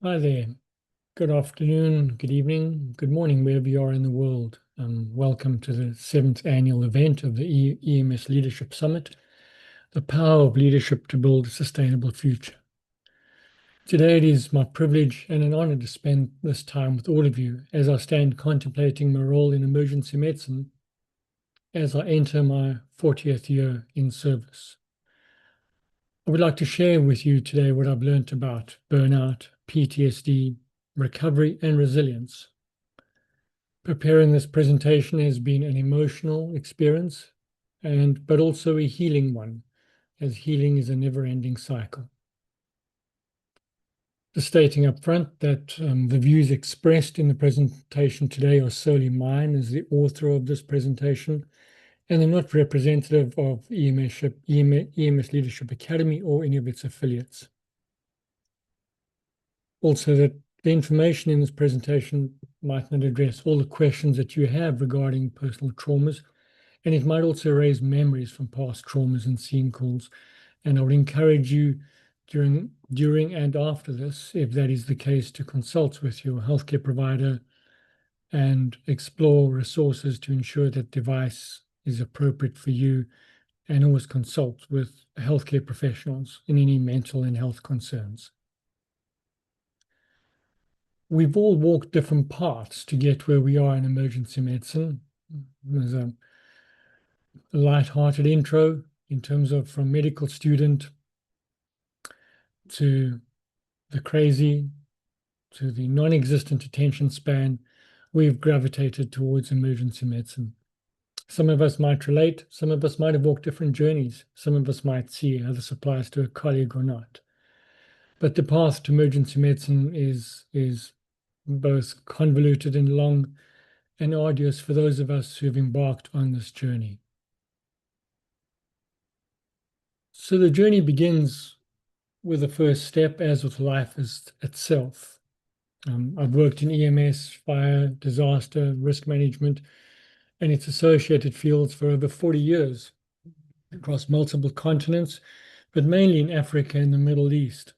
Hi there. Good afternoon, good evening, good morning, wherever you are in the world. Welcome to the seventh annual event of the EMS Leadership Summit, the power of leadership to build a sustainable future. Today, it is my privilege and an honor to spend this time with all of you as I stand contemplating my role in emergency medicine as I enter my 40th year in service. I would like to share with you today what I've learned about burnout, PTSD, recovery, and resilience. Preparing this presentation has been an emotional experience, but also a healing one, as healing is a never-ending cycle. Just stating up front that the views expressed in the presentation today are solely mine as the author of this presentation, and they're not representative of EMS Leadership Academy or any of its affiliates. Also, that the information in this presentation might not address all the questions that you have regarding personal traumas, and it might also raise memories from past traumas and scene calls. And I would encourage you during and after this, if that is the case, to consult with your healthcare provider and explore resources to ensure that device is appropriate for you, and always consult with healthcare professionals in any mental and health concerns. We've all walked different paths to get where we are in emergency medicine. There's a light-hearted intro in terms of from medical student to the crazy to the non-existent attention span. We've gravitated towards emergency medicine. Some of us might relate, some of us might have walked different journeys, some of us might see how this applies to a colleague or not. But the path to emergency medicine is both convoluted and long and arduous for those of us who've embarked on this journey. So the journey begins with the first step, as with life itself. I've worked in EMS, fire, disaster, risk management, and its associated fields for over 40 years across multiple continents, but mainly in Africa and the Middle East.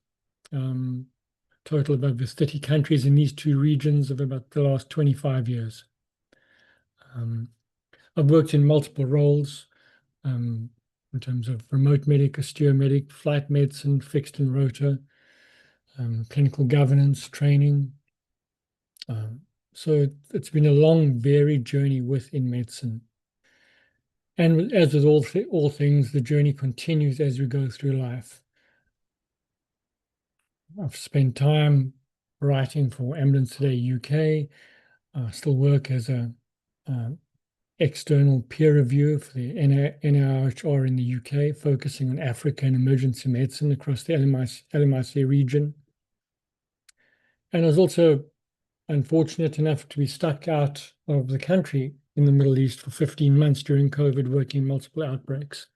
Total of over 30 countries in these two regions of about the last 25 years. I've worked in multiple roles in terms of remote medic, austere medic, flight medicine, fixed and rota, clinical governance, training. So it's been a long, varied journey within medicine. And as with all things, the journey continues as we go through life. I've spent time writing for Ambulance Today UK. I still work as a external peer reviewer for the NIHR in the UK, focusing on Africa and emergency medicine across the LMIC region. And I was also unfortunate enough to be stuck out of the country in the Middle East for 15 months during COVID, working multiple outbreaks.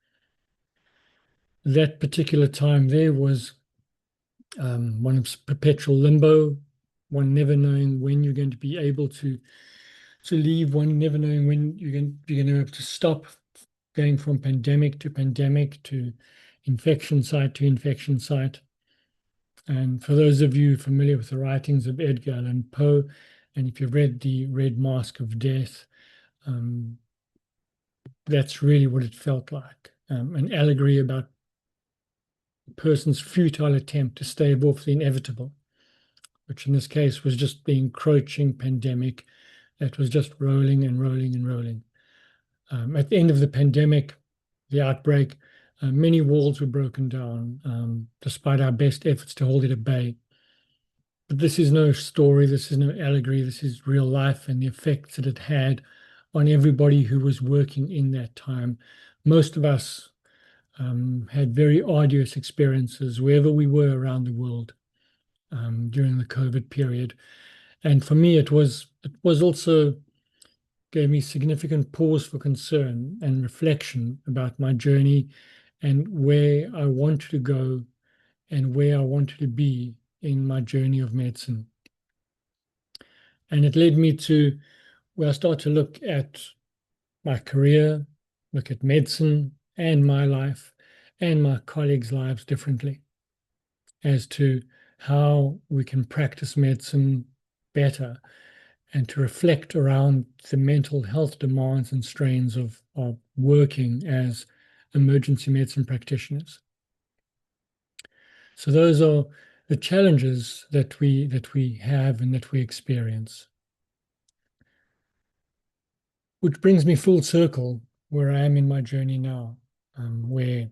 That particular time there was one of perpetual limbo, one never knowing when you're going to be able to leave, one never knowing when you're going to be able to stop, going from pandemic to infection site to infection site. And for those of you familiar with the writings of Edgar Allan Poe, and if you've read The Red Mask of Death, that's really what it felt like. An allegory about a person's futile attempt to stave off the inevitable, which in this case was just the encroaching pandemic that was just rolling and rolling and rolling. At the end of the pandemic, the outbreak, many walls were broken down, despite our best efforts to hold it at bay. But this is no story, this is no allegory, this is real life and the effects that it had on everybody who was working in that time. Most of us had very arduous experiences wherever we were around the world during the COVID period. And for me, it was also gave me significant pause for concern and reflection about my journey and where I wanted to go and where I wanted to be in my journey of medicine. And it led me to where I started to look at my career, look at medicine and my life and my colleagues' lives differently as to how we can practice medicine better and to reflect around the mental health demands and strains of working as emergency medicine practitioners. So those are the challenges that we have and that we experience. Which brings me full circle where I am in my journey now, where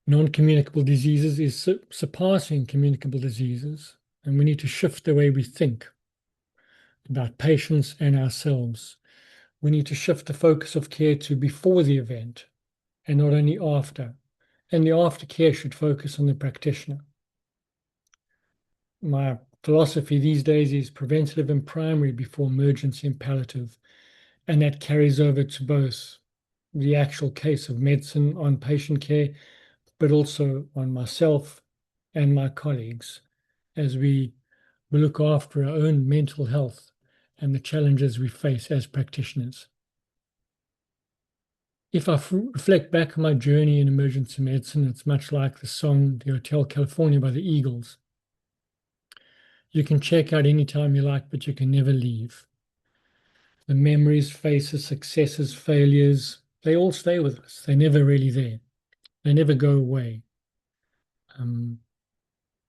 non-communicable diseases is surpassing communicable diseases, and we need to shift the way we think about patients and ourselves. We need to shift the focus of care to before the event and not only after. And the aftercare should focus on the practitioner. My philosophy these days is preventative and primary before emergency and palliative. And that carries over to both the actual case of medicine on patient care, but also on myself and my colleagues as we look after our own mental health and the challenges we face as practitioners. If I reflect back on my journey in emergency medicine, it's much like the song The Hotel California by the Eagles. You can check out anytime you like, but you can never leave. The memories, faces, successes, failures, they all stay with us. They're never really there. They never go away.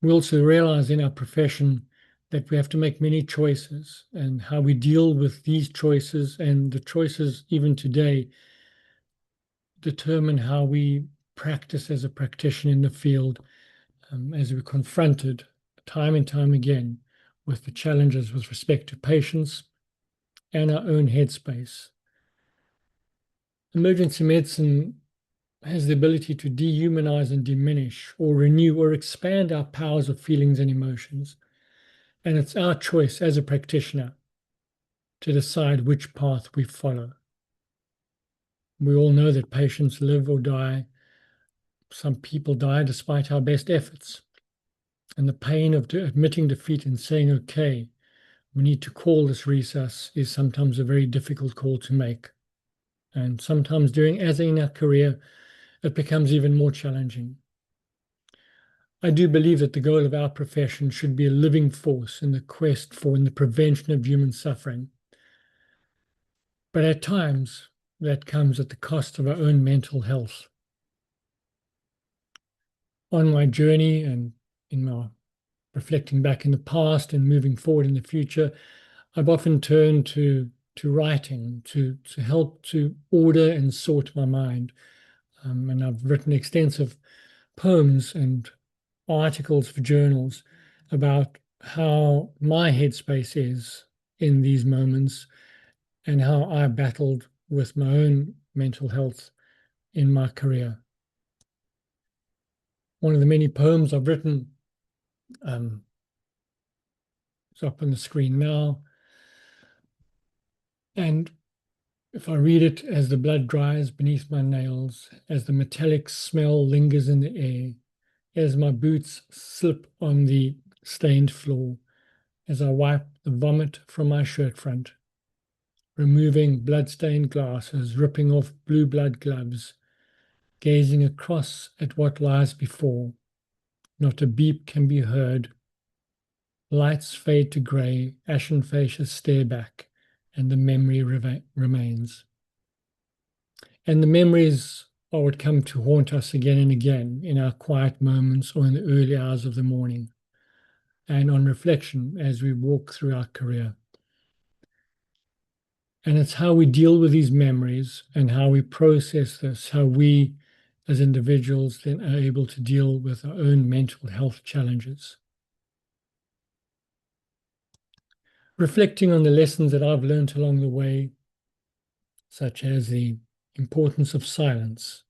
We also realize in our profession that we have to make many choices, and how we deal with these choices and the choices even today determine how we practice as a practitioner in the field, as we're confronted time and time again with the challenges with respect to patients and our own headspace. Emergency medicine has the ability to dehumanize and diminish or renew or expand our powers of feelings and emotions. And it's our choice as a practitioner to decide which path we follow. We all know that patients live or die. Some people die despite our best efforts. And the pain of admitting defeat and saying, okay, we need to call this recess is sometimes a very difficult call to make. And sometimes as in our career, it becomes even more challenging. I do believe that the goal of our profession should be a living force in the quest for and the prevention of human suffering. But at times, that comes at the cost of our own mental health. On my journey and in my reflecting back in the past and moving forward in the future, I've often turned to writing to help to order and sort my mind. And I've written extensive poems and articles for journals about how my headspace is in these moments and how I battled with my own mental health in my career. One of the many poems I've written is up on the screen now. And if I read it, as the blood dries beneath my nails, as the metallic smell lingers in the air, as my boots slip on the stained floor, as I wipe the vomit from my shirt front, removing blood-stained glasses, ripping off blue blood gloves, gazing across at what lies before, not a beep can be heard. Lights fade to grey, ashen faces stare back, and the memory remains. And the memories are what come to haunt us again and again in our quiet moments or in the early hours of the morning, and on reflection as we walk through our career. And it's how we deal with these memories and how we process this, how we as individuals then are able to deal with our own mental health challenges. Reflecting on the lessons that I've learned along the way, such as the importance of silence.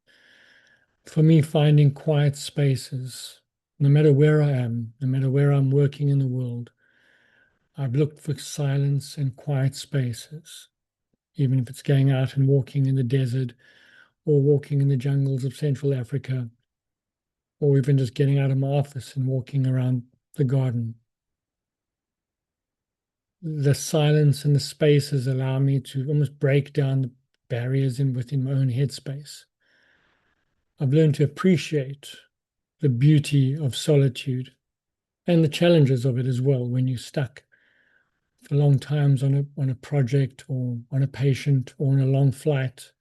For me, finding quiet spaces, no matter where I am, no matter where I'm working in the world, I've looked for silence and quiet spaces, even if it's going out and walking in the desert or walking in the jungles of Central Africa, or even just getting out of my office and walking around the garden. The silence and the spaces allow me to almost break down the barriers within my own headspace. I've learned to appreciate the beauty of solitude and the challenges of it as well when you're stuck for long times on a project or on a patient or on a long flight,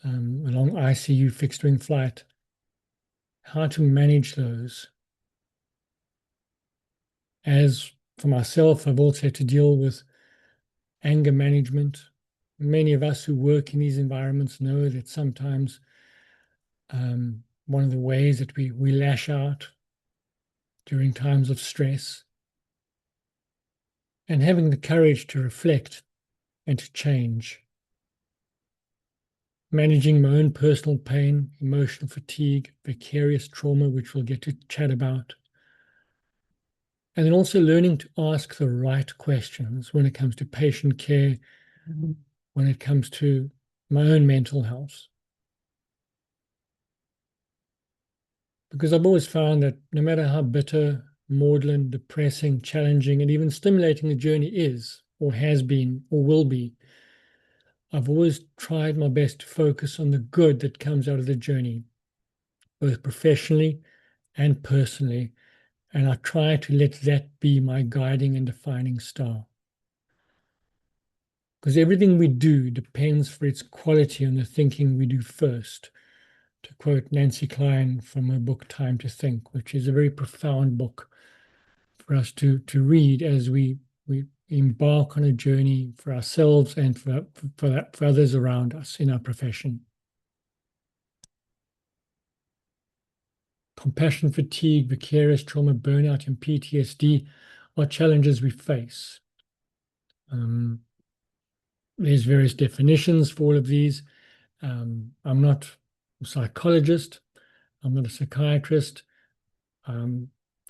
a long ICU fixed wing flight, how to manage those. As for myself, I've also had to deal with anger management. Many of us who work in these environments know that sometimes one of the ways that we lash out during times of stress, and having the courage to reflect and to change. Managing my own personal pain, emotional fatigue, vicarious trauma, which we'll get to chat about. And then also learning to ask the right questions when it comes to patient care, when it comes to my own mental health. Because I've always found that no matter how bitter, maudlin, depressing, challenging, and even stimulating the journey is, or has been, or will be, I've always tried my best to focus on the good that comes out of the journey, both professionally and personally. And I try to let that be my guiding and defining star. Because everything we do depends for its quality on the thinking we do first. To quote Nancy Klein from her book Time to Think, which is a very profound book for us to read as we embark on a journey for ourselves and for others around us in our profession. Compassion fatigue, vicarious trauma, burnout, and PTSD are challenges we face. There's various definitions for all of these. I'm not a psychologist. I'm not a psychiatrist.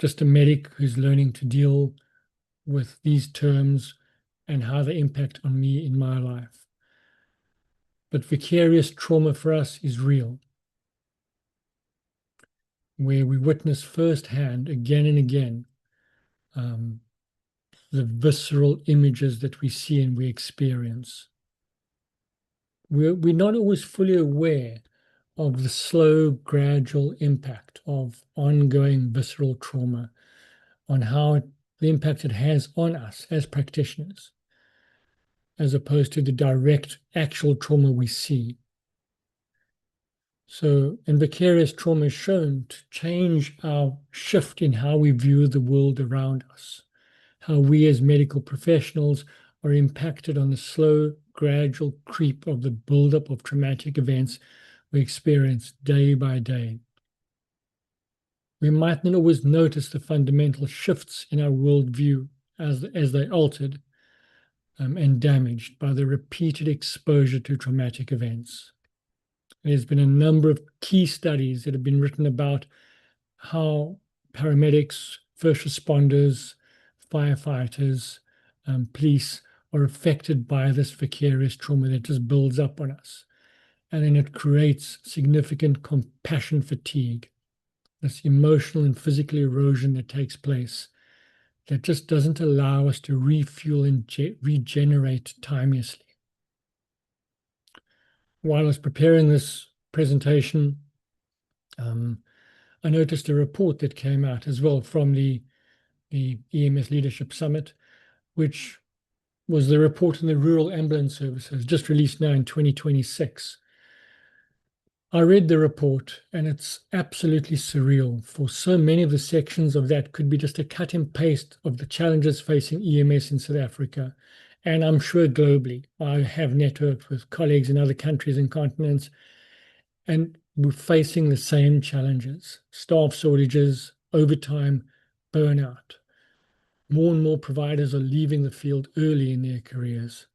Just a medic who's learning to deal with these terms and how they impact on me in my life. But vicarious trauma for us is real, where we witness firsthand again and again the visceral images that we see and we experience. We're not always fully aware of the slow, gradual impact of ongoing visceral trauma, on how the impact it has on us as practitioners, as opposed to the direct actual trauma we see. So, and vicarious trauma is shown to change our shift in how we view the world around us, how we as medical professionals are impacted on the slow, gradual creep of the buildup of traumatic events we experience day by day. We might not always notice the fundamental shifts in our worldview as they altered and damaged by the repeated exposure to traumatic events. There's been a number of key studies that have been written about how paramedics, first responders, firefighters, police are affected by this vicarious trauma that just builds up on us. And then it creates significant compassion fatigue, this emotional and physical erosion that takes place that just doesn't allow us to refuel and regenerate timelessly. While I was preparing this presentation, I noticed a report that came out as well from the EMS Leadership Summit, which was the report on the rural ambulance services, just released now in 2026. I read the report and it's absolutely surreal, for so many of the sections of that could be just a cut and paste of the challenges facing EMS in South Africa, and I'm sure globally. I have networked with colleagues in other countries and continents, and we're facing the same challenges: staff shortages, overtime, burnout. More and more providers are leaving the field early in their careers,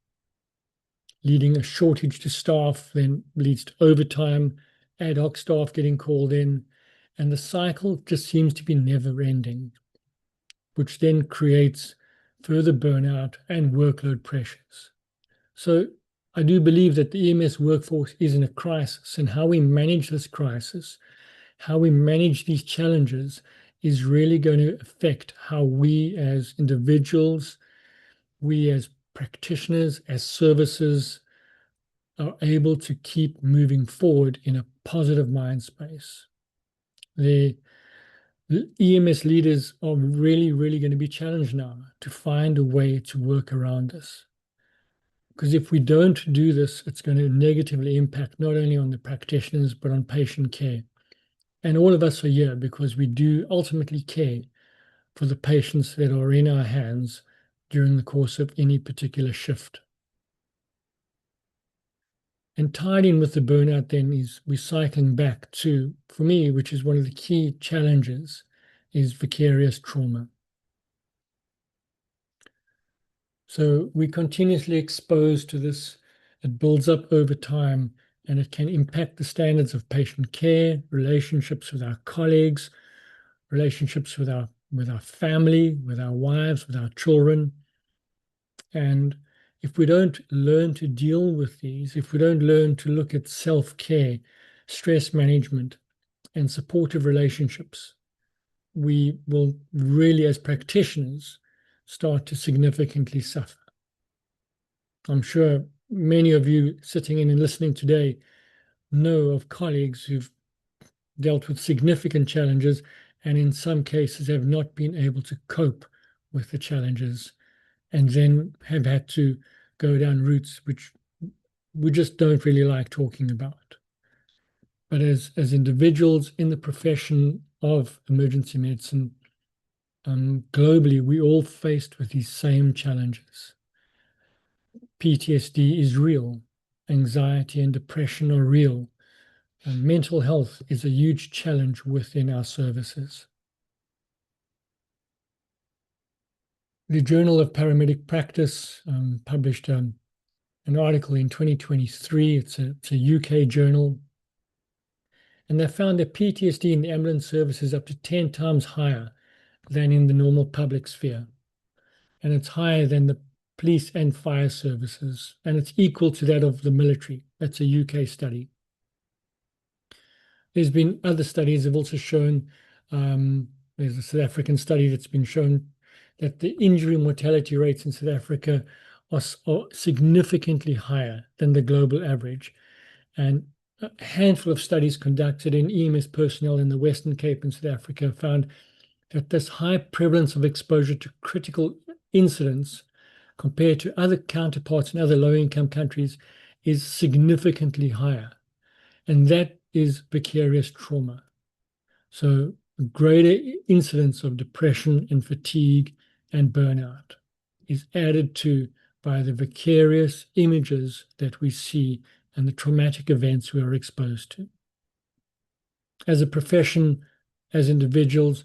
leading a shortage to staff, then leads to overtime, ad hoc staff getting called in, and the cycle just seems to be never ending, which then creates further burnout and workload pressures. So I do believe that the EMS workforce is in a crisis, and how we manage this crisis, how we manage these challenges, is really going to affect how we as individuals, we as practitioners, as services, are able to keep moving forward in a positive mind space. EMS leaders are really, really going to be challenged now to find a way to work around this. Because if we don't do this, it's going to negatively impact not only on the practitioners, but on patient care. And all of us are here because we do ultimately care for the patients that are in our hands during the course of any particular shift. And tied in with the burnout then is we're cycling back to, for me, which is one of the key challenges, is vicarious trauma. So we're continuously exposed to this. It builds up over time and it can impact the standards of patient care, relationships with our colleagues, relationships with our family, with our wives, with our children. And if we don't learn to deal with these, if we don't learn to look at self-care, stress management, and supportive relationships, we will really, as practitioners, start to significantly suffer. I'm sure many of you sitting in and listening today know of colleagues who've dealt with significant challenges and in some cases have not been able to cope with the challenges and then have had to go down routes which we just don't really like talking about. But as individuals in the profession of emergency medicine, globally, we all faced with these same challenges. PTSD is real. Anxiety and depression are real. And mental health is a huge challenge within our services. The Journal of Paramedic Practice published an article in 2023. It's a UK journal. And they found that PTSD in the ambulance service is up to 10 times higher than in the normal public sphere. And it's higher than the police and fire services. And it's equal to that of the military. That's a UK study. There's been other studies have also shown, there's a South African study that's been shown that the injury mortality rates in South Africa are significantly higher than the global average. And a handful of studies conducted in EMS personnel in the Western Cape in South Africa found that this high prevalence of exposure to critical incidents compared to other counterparts in other low-income countries is significantly higher. And that is vicarious trauma. So greater incidence of depression and fatigue and burnout is added to by the vicarious images that we see and the traumatic events we are exposed to. As a profession, as individuals,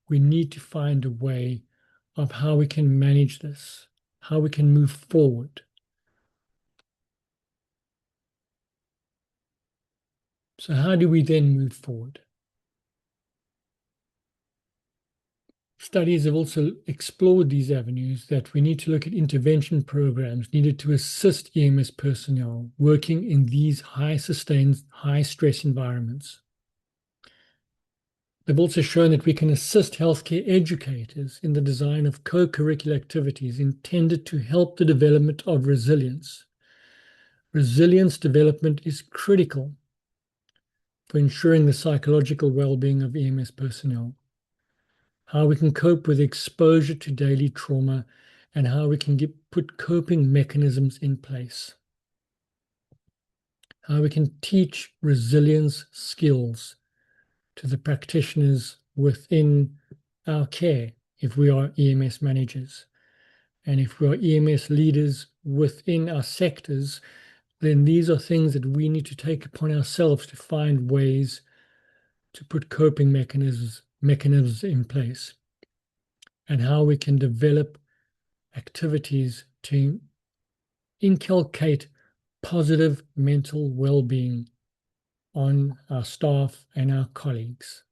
we need to find a way of how we can manage this, how we can move forward. So how do we then move forward? Studies have also explored these avenues that we need to look at intervention programs needed to assist EMS personnel working in these high-sustained, high-stress environments. They've also shown that we can assist healthcare educators in the design of co-curricular activities intended to help the development of resilience. Resilience development is critical for ensuring the psychological well-being of EMS personnel. How we can cope with exposure to daily trauma, and how we can put coping mechanisms in place. How we can teach resilience skills to the practitioners within our care if we are EMS managers. And if we are EMS leaders within our sectors, then these are things that we need to take upon ourselves to find ways to put coping mechanisms in place, and how we can develop activities to inculcate positive mental well-being on our staff and our colleagues.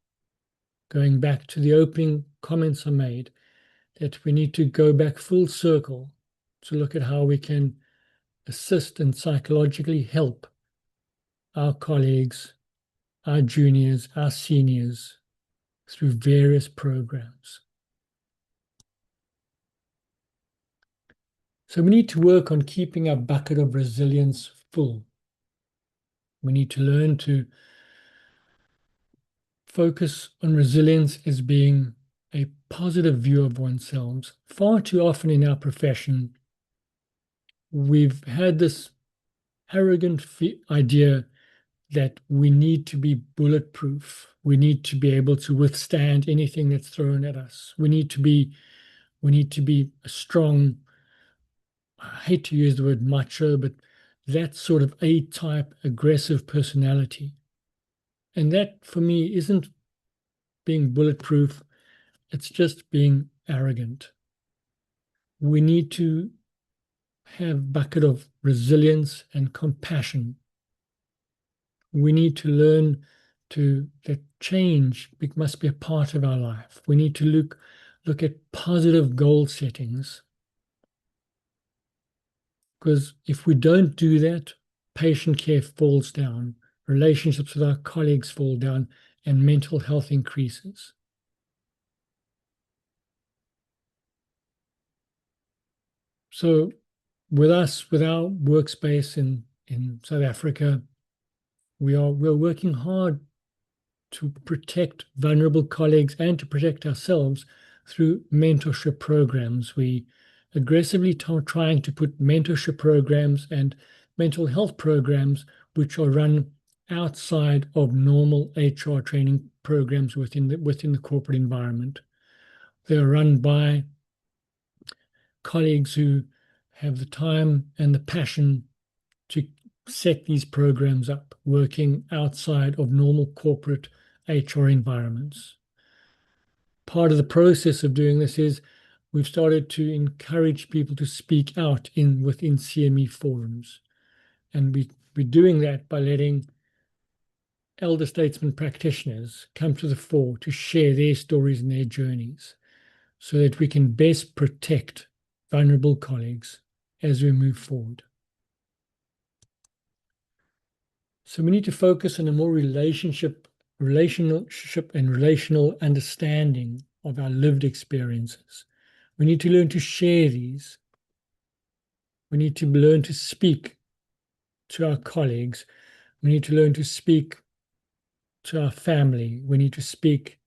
Going back to the opening comments I made, that we need to go back full circle to look at how we can assist and psychologically help our colleagues, our juniors, our seniors through various programs. So we need to work on keeping our bucket of resilience full. We need to learn to focus on resilience as being a positive view of oneself. Far too often in our profession, we've had this arrogant idea that we need to be bulletproof. We need to be able to withstand anything that's thrown at us. We need to be a strong, I hate to use the word macho, but that sort of A-type aggressive personality. And that for me isn't being bulletproof, it's just being arrogant. We need to have a bucket of resilience and compassion. We need to learn that change must be a part of our life. We need to look at positive goal settings. Because if we don't do that, patient care falls down, relationships with our colleagues fall down, and mental health increases. So with us, with our workspace in South Africa, we're working hard to protect vulnerable colleagues and to protect ourselves through mentorship programs. We aggressively trying to put mentorship programs and mental health programs which are run outside of normal HR training programs within the corporate environment. They're run by colleagues who have the time and the passion to set these programs up, working outside of normal corporate HR environments. Part of the process of doing this is we've started to encourage people to speak out within CME forums. And we're doing that by letting elder statesmen practitioners come to the fore to share their stories and their journeys so that we can best protect vulnerable colleagues as we move forward. So we need to focus on a more relational and relational understanding of our lived experiences. We need to learn to share these. We need to learn to speak to our colleagues. We need to learn to speak to our family. We need to speak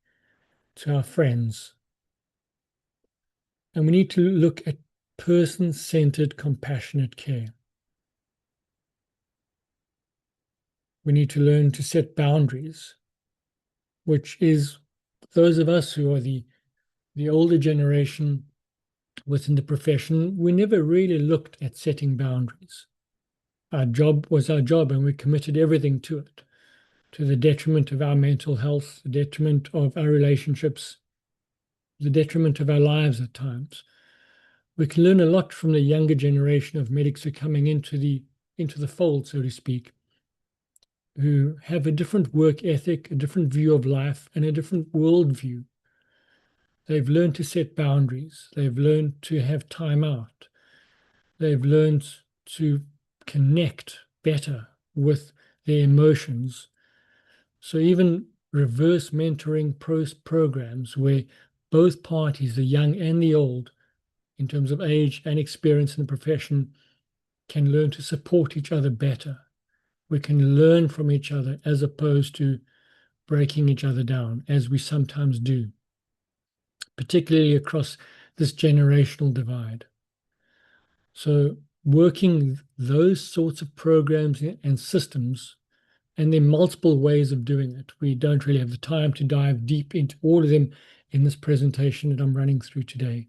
to our friends. And we need to look at person-centered, compassionate care. We need to learn to set boundaries, which is those of us who are the older generation within the profession, we never really looked at setting boundaries. Our job was our job, and we committed everything to it, to the detriment of our mental health, the detriment of our relationships, the detriment of our lives at times. We can learn a lot from the younger generation of medics who are coming into the fold, so to speak, who have a different work ethic, a different view of life, and a different worldview. They've learned to set boundaries. They've learned to have time out. They've learned to connect better with their emotions. So even reverse mentoring programs where both parties, the young and the old, in terms of age and experience in the profession, can learn to support each other better. We can learn from each other as opposed to breaking each other down, as we sometimes do, particularly across this generational divide. So working those sorts of programs and systems, and there are multiple ways of doing it. We don't really have the time to dive deep into all of them in this presentation that I'm running through today.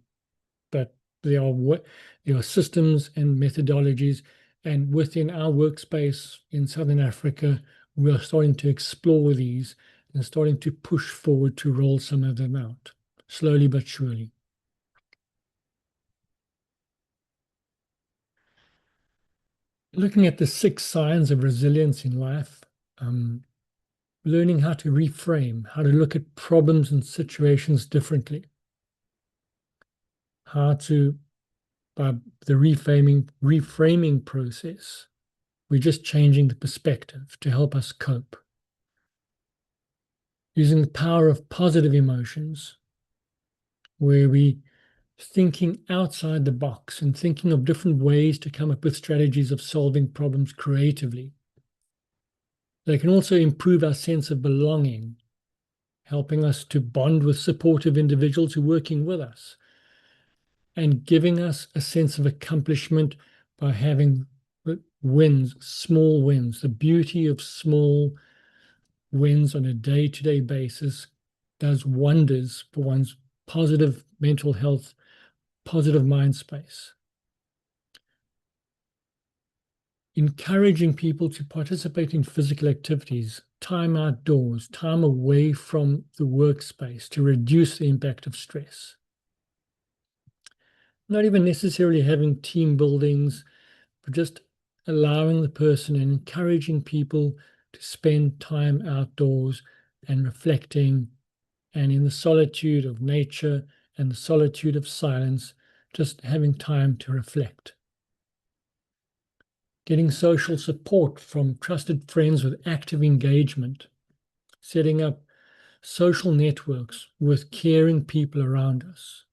But there are systems and methodologies, and within our workspace in Southern Africa, we are starting to explore these and starting to push forward to roll some of them out, slowly but surely. Looking at the 6 signs of resilience in life, learning how to reframe, how to look at problems and situations differently, how to, by the reframing process, we're just changing the perspective to help us cope. Using the power of positive emotions, where we thinking outside the box and thinking of different ways to come up with strategies of solving problems creatively. They can also improve our sense of belonging helping us to bond with supportive individuals who are working with us, and giving us a sense of accomplishment by having wins, small wins. The beauty of small wins on a day-to-day basis does wonders for one's positive mental health, positive mind space. Encouraging people to participate in physical activities, time outdoors, time away from the workspace to reduce the impact of stress. Not even necessarily having team buildings, but just allowing the person and encouraging people to spend time outdoors and reflecting, and in the solitude of nature and the solitude of silence, just having time to reflect. Getting social support from trusted friends with active engagement, setting up social networks with caring people around us,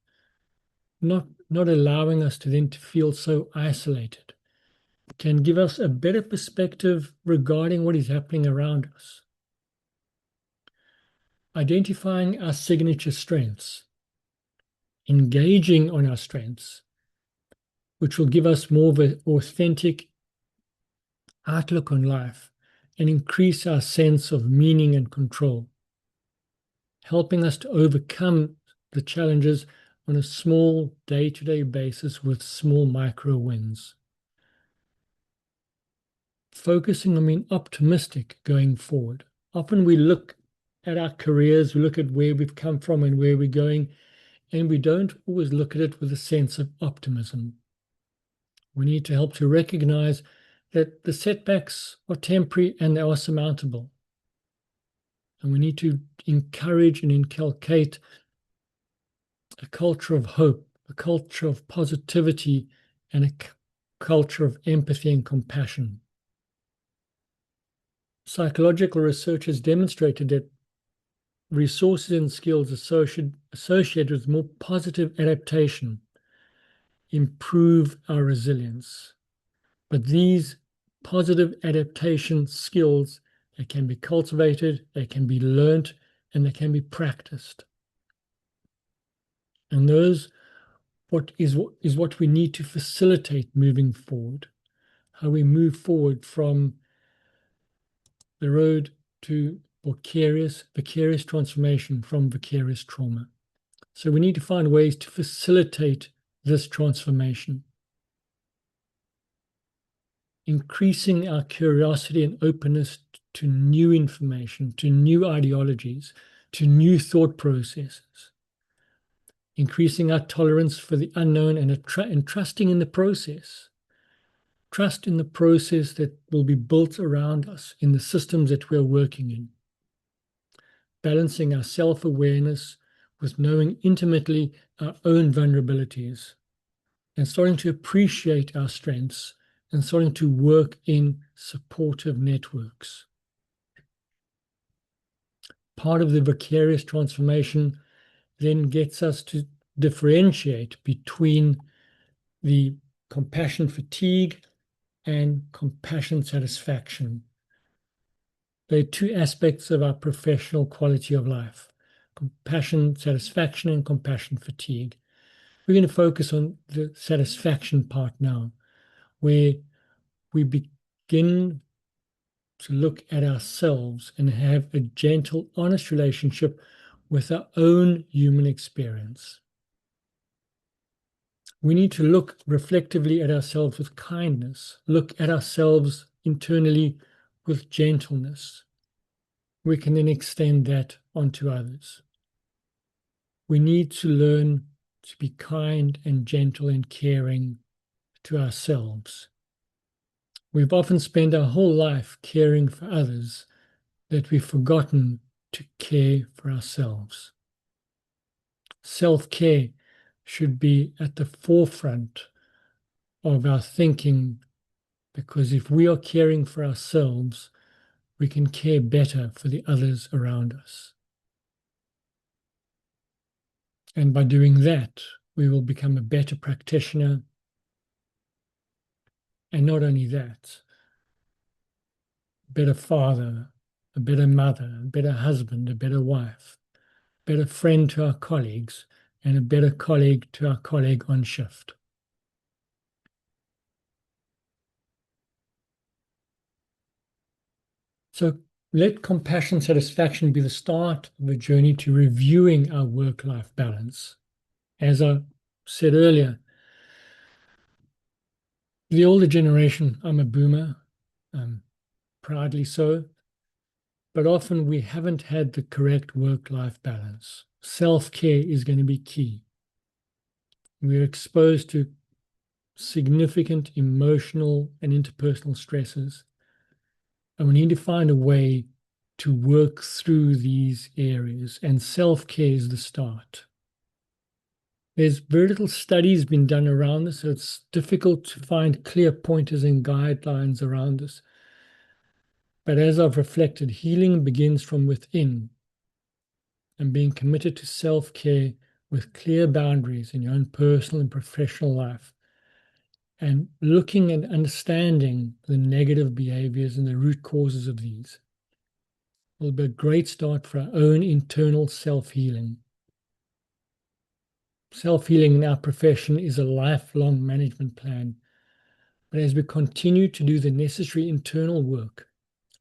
not allowing us to then to feel so isolated, can give us a better perspective regarding what is happening around us. Identifying our signature strengths, engaging on our strengths, which will give us more of an authentic outlook on life and increase our sense of meaning and control, helping us to overcome the challenges on a small day-to-day basis with small micro wins. Focusing on being optimistic going forward. Often we look at our careers, we look at where we've come from and where we're going, and we don't always look at it with a sense of optimism. We need to help to recognize that the setbacks are temporary and they are surmountable. And we need to encourage and inculcate a culture of hope, a culture of positivity, and a culture of empathy and compassion. Psychological research has demonstrated that resources and skills associated with more positive adaptation improve our resilience. But these positive adaptation skills, they can be cultivated, they can be learnt, and they can be practiced. And those what we need to facilitate moving forward, how we move forward from the road to vicarious transformation from vicarious trauma. So we need to find ways to facilitate this transformation. Increasing our curiosity and openness to new information, to new ideologies, to new thought processes. Increasing our tolerance for the unknown and trusting in the process. Trust in the process that will be built around us, in the systems that we're working in. Balancing our self-awareness with knowing intimately our own vulnerabilities and starting to appreciate our strengths and starting to work in supportive networks. Part of the vicarious transformation then gets us to differentiate between the compassion fatigue and compassion satisfaction. There are two aspects of our professional quality of life: compassion satisfaction and compassion fatigue. We're going to focus on the satisfaction part now, where we begin to look at ourselves and have a gentle, honest relationship with our own human experience. We need to look reflectively at ourselves with kindness, look at ourselves internally with gentleness. We can then extend that onto others. We need to learn to be kind and gentle and caring to ourselves. We've often spent our whole life caring for others that we've forgotten to care for ourselves. Self-care should be at the forefront of our thinking, because if we are caring for ourselves, we can care better for the others around us. And by doing that, we will become a better practitioner. And not only that, a better father, a better mother, a better husband, a better wife, better friend to our colleagues, and a better colleague to our colleague on shift. So let compassion satisfaction be the start of a journey to reviewing our work-life balance. As I said earlier, the older generation, I'm a boomer, proudly so, but often we haven't had the correct work-life balance. Self-care is going to be key. We're exposed to significant emotional and interpersonal stresses, and we need to find a way to work through these areas, and self-care is the start. There's very little studies been done around this, so it's difficult to find clear pointers and guidelines around this. But as I've reflected, healing begins from within, and being committed to self-care with clear boundaries in your own personal and professional life, and looking and understanding the negative behaviors and the root causes of these will be a great start for our own internal self-healing. Self-healing in our profession is a lifelong management plan, but as we continue to do the necessary internal work,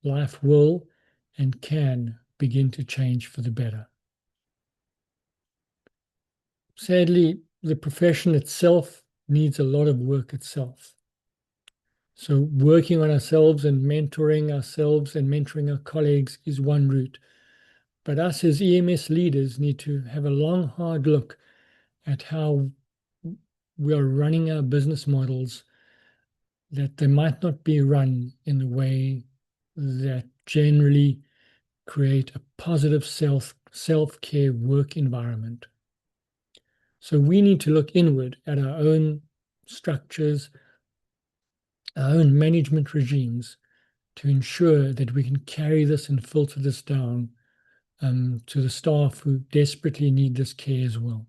life will and can begin to change for the better. Sadly, the profession itself needs a lot of work itself. So working on ourselves and mentoring our colleagues is one route. But us as EMS leaders need to have a long, hard look at how we are running our business models, that they might not be run in the way that generally create a positive self-care work environment. So we need to look inward at our own structures, our own management regimes, to ensure that we can carry this and filter this down to the staff who desperately need this care as well.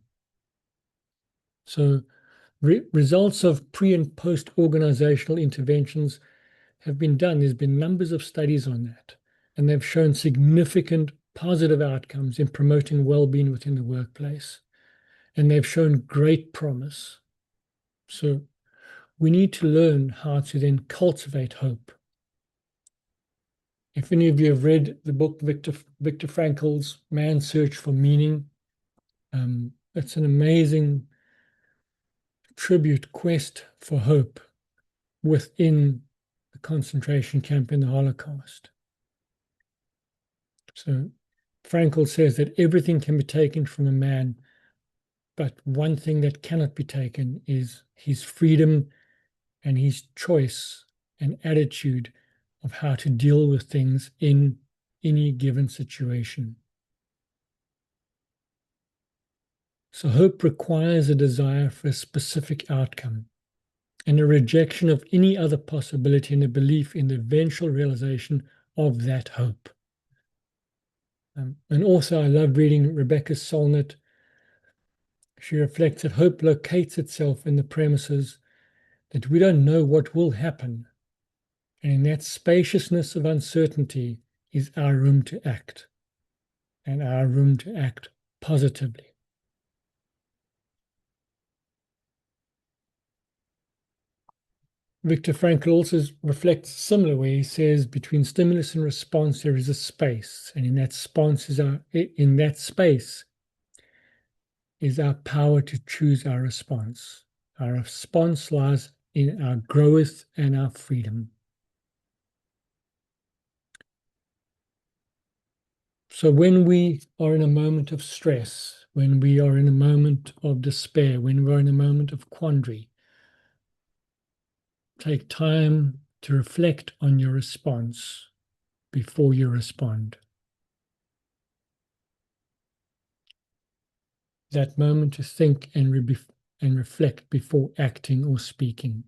So results of pre and post organizational interventions have been done. There's been numbers of studies on that, and they've shown significant positive outcomes in promoting well-being within the workplace, and they've shown great promise. So we need to learn how to then cultivate hope. If any of you have read the book Viktor Frankl's Man's Search for Meaning, it's an amazing tribute quest for hope within the concentration camp in the Holocaust. So Frankl says that everything can be taken from a man, but one thing that cannot be taken is his freedom and his choice and attitude of how to deal with things in any given situation. So hope requires a desire for a specific outcome and a rejection of any other possibility and a belief in the eventual realization of that hope. And also I love reading Rebecca Solnit. She reflects that hope locates itself in the premises that we don't know what will happen. And in that spaciousness of uncertainty is our room to act, and our room to act positively. Viktor Frankl also reflects similarly. He says between stimulus and response there is a space, and in that space is our power to choose our response. Our response lies in our growth and our freedom. So when we are in a moment of stress, when we are in a moment of despair, when we're in a moment of quandary, take time to reflect on your response before you respond. That moment to think and reflect before acting or speaking.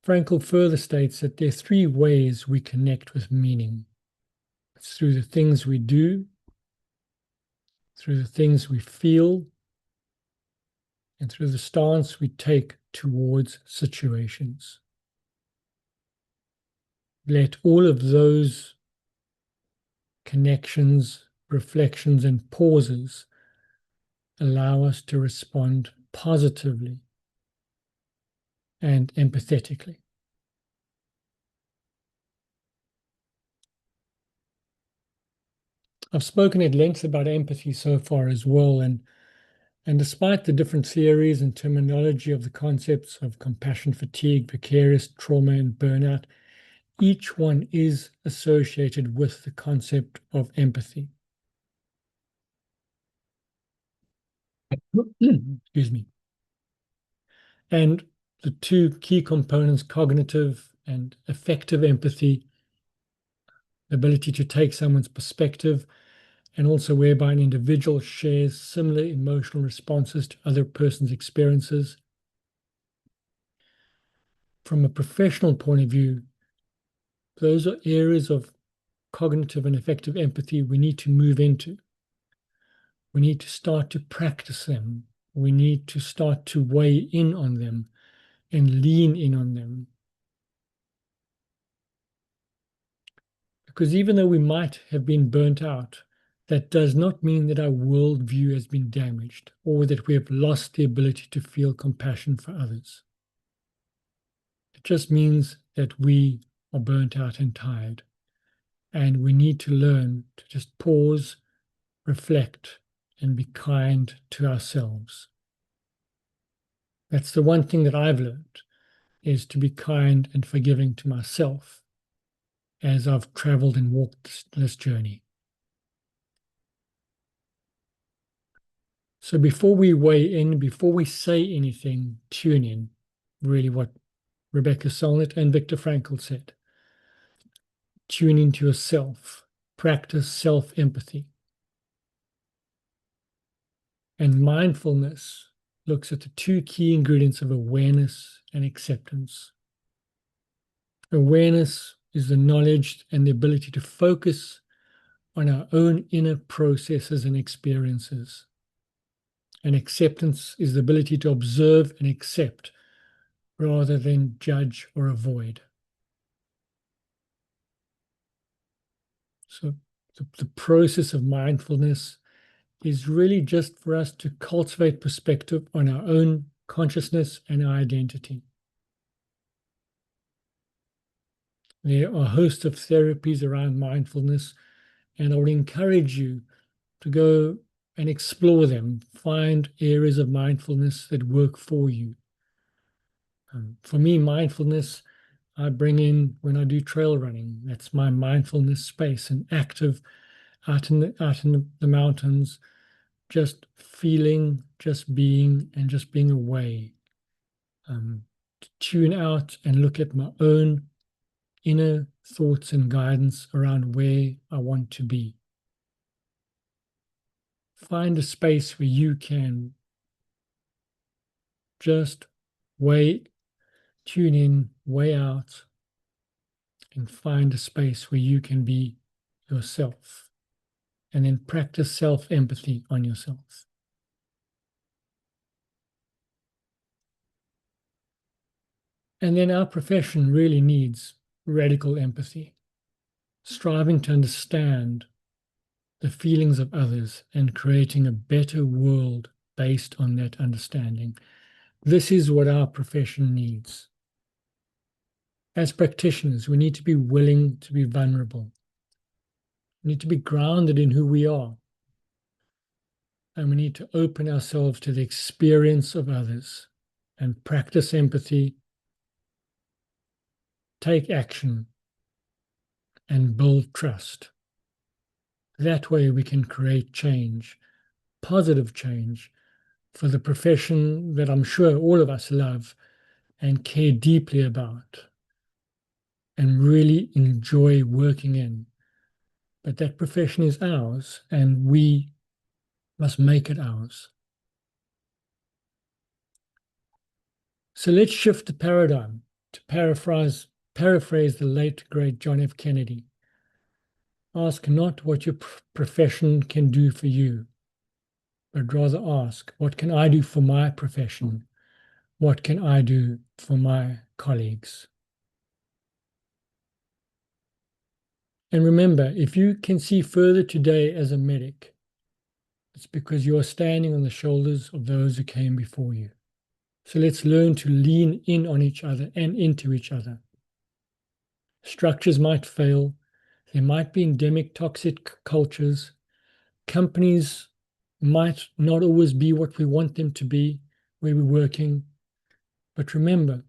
Frankl further states that there are three ways we connect with meaning. It's through the things we do, through the things we feel, and through the stance we take towards situations. Let all of those connections, reflections, and pauses allow us to respond positively and empathetically. I've spoken at length about empathy so far as well, and despite the different theories and terminology of the concepts of compassion fatigue, vicarious trauma, and burnout, each one is associated with the concept of empathy. Excuse me. And the two key components, cognitive and affective empathy, the ability to take someone's perspective, and also whereby an individual shares similar emotional responses to other person's experiences. From a professional point of view, those are areas of cognitive and affective empathy we need to move into. We need to start to practice them. We need to start to weigh in on them and lean in on them. Because even though we might have been burnt out, that does not mean that our worldview has been damaged or that we have lost the ability to feel compassion for others. It just means that we are burnt out and tired, and we need to learn to just pause, reflect, and be kind to ourselves. That's the one thing that I've learned, is to be kind and forgiving to myself as I've traveled and walked this journey. So before we weigh in, before we say anything, tune in. Really what Rebecca Solnit and Viktor Frankl said. Tune into yourself. Practice self-empathy. And mindfulness looks at the two key ingredients of awareness and acceptance. Awareness is the knowledge and the ability to focus on our own inner processes and experiences. And acceptance is the ability to observe and accept rather than judge or avoid. So the process of mindfulness is really just for us to cultivate perspective on our own consciousness and our identity. There are a host of therapies around mindfulness, and I would encourage you to go and explore them, find areas of mindfulness that work for you. For me, mindfulness, I bring in when I do trail running. That's my mindfulness space, and active out in the mountains, just feeling, just being, and just being away. To tune out and look at my own inner thoughts and guidance around where I want to be. Find a space where you can just tune in, weigh out, and find a space where you can be yourself. And then practice self-empathy on yourself. And then our profession really needs radical empathy, striving to understand the feelings of others and creating a better world based on that understanding. This is what our profession needs. As practitioners, we need to be willing to be vulnerable. We need to be grounded in who we are. And we need to open ourselves to the experience of others and practice empathy, take action, and build trust. That way we can create change, positive change, for the profession that I'm sure all of us love and care deeply about and really enjoy working in. But that profession is ours, and we must make it ours. So let's shift the paradigm to paraphrase the late, great John F. Kennedy. Ask not what your profession can do for you, but rather ask, what can I do for my profession? What can I do for my colleagues? And remember, if you can see further today as a medic, it's because you are standing on the shoulders of those who came before you. So let's learn to lean in on each other and into each other. Structures might fail. There might be endemic toxic cultures. Companies might not always be what we want them to be where we're working. But remember,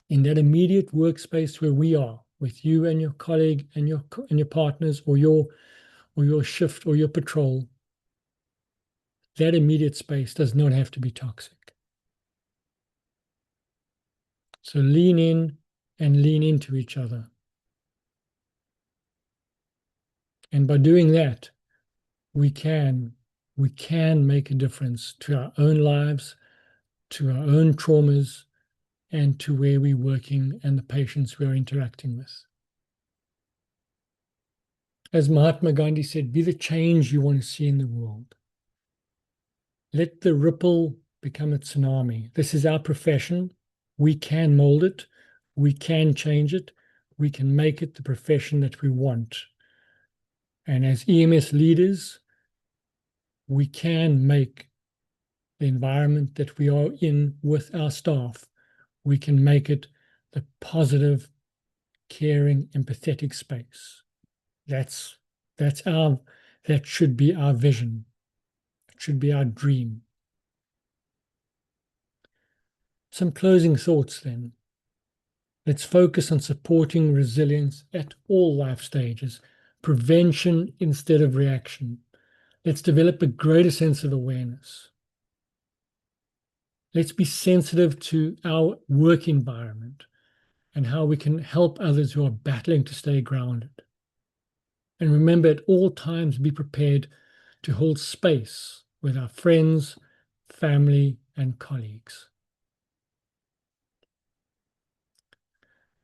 in that immediate workspace where we are, with you and your colleague and your partners, or your shift or your patrol, that immediate space does not have to be toxic. So lean in and lean into each other. And by doing that, we can make a difference to our own lives, to our own traumas, and to where we're working and the patients we're interacting with. As Mahatma Gandhi said, be the change you want to see in the world. Let the ripple become a tsunami. This is our profession. We can mold it. We can change it. We can make it the profession that we want. And as EMS leaders, we can make the environment that we are in with our staff, we can make it the positive, caring, empathetic space. That should be our vision. It should be our dream. Some closing thoughts then. Let's focus on supporting resilience at all life stages, prevention instead of reaction. Let's develop a greater sense of awareness. Let's be sensitive to our work environment and how we can help others who are battling to stay grounded. And remember, at all times, be prepared to hold space with our friends, family, and colleagues.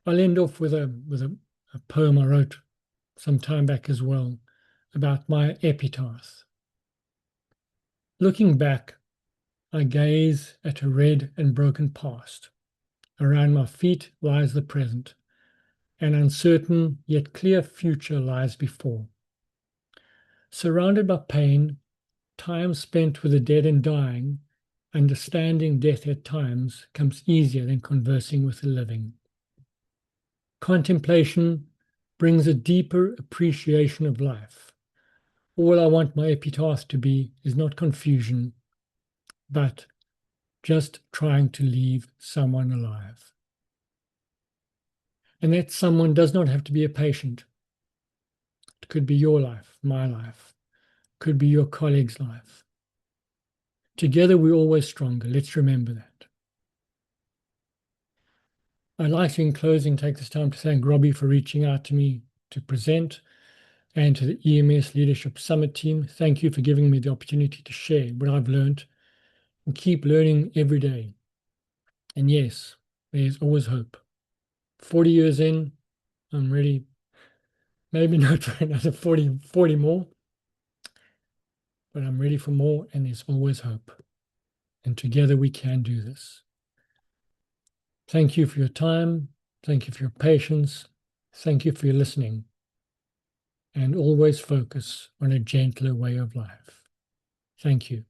I'll end off with a poem I wrote some time back as well about my epitaph. Looking back, I gaze at a red and broken past. Around my feet lies the present. An uncertain yet clear future lies before. Surrounded by pain, time spent with the dead and dying, understanding death at times comes easier than conversing with the living. Contemplation brings a deeper appreciation of life. All I want my epitaph to be is not confusion, but just trying to leave someone alive. And that someone does not have to be a patient. It could be your life, my life, could be your colleague's life. Together we're always stronger. Let's remember that. I'd like to, in closing, take this time to thank Robbie for reaching out to me to present, and to the EMS Leadership Summit team. Thank you for giving me the opportunity to share what I've learned and keep learning every day. And yes, there's always hope. 40 years in, I'm ready, maybe not for another 40 more, but I'm ready for more, and there's always hope. And together we can do this. Thank you for your time. Thank you for your patience. Thank you for your listening. And always focus on a gentler way of life. Thank you.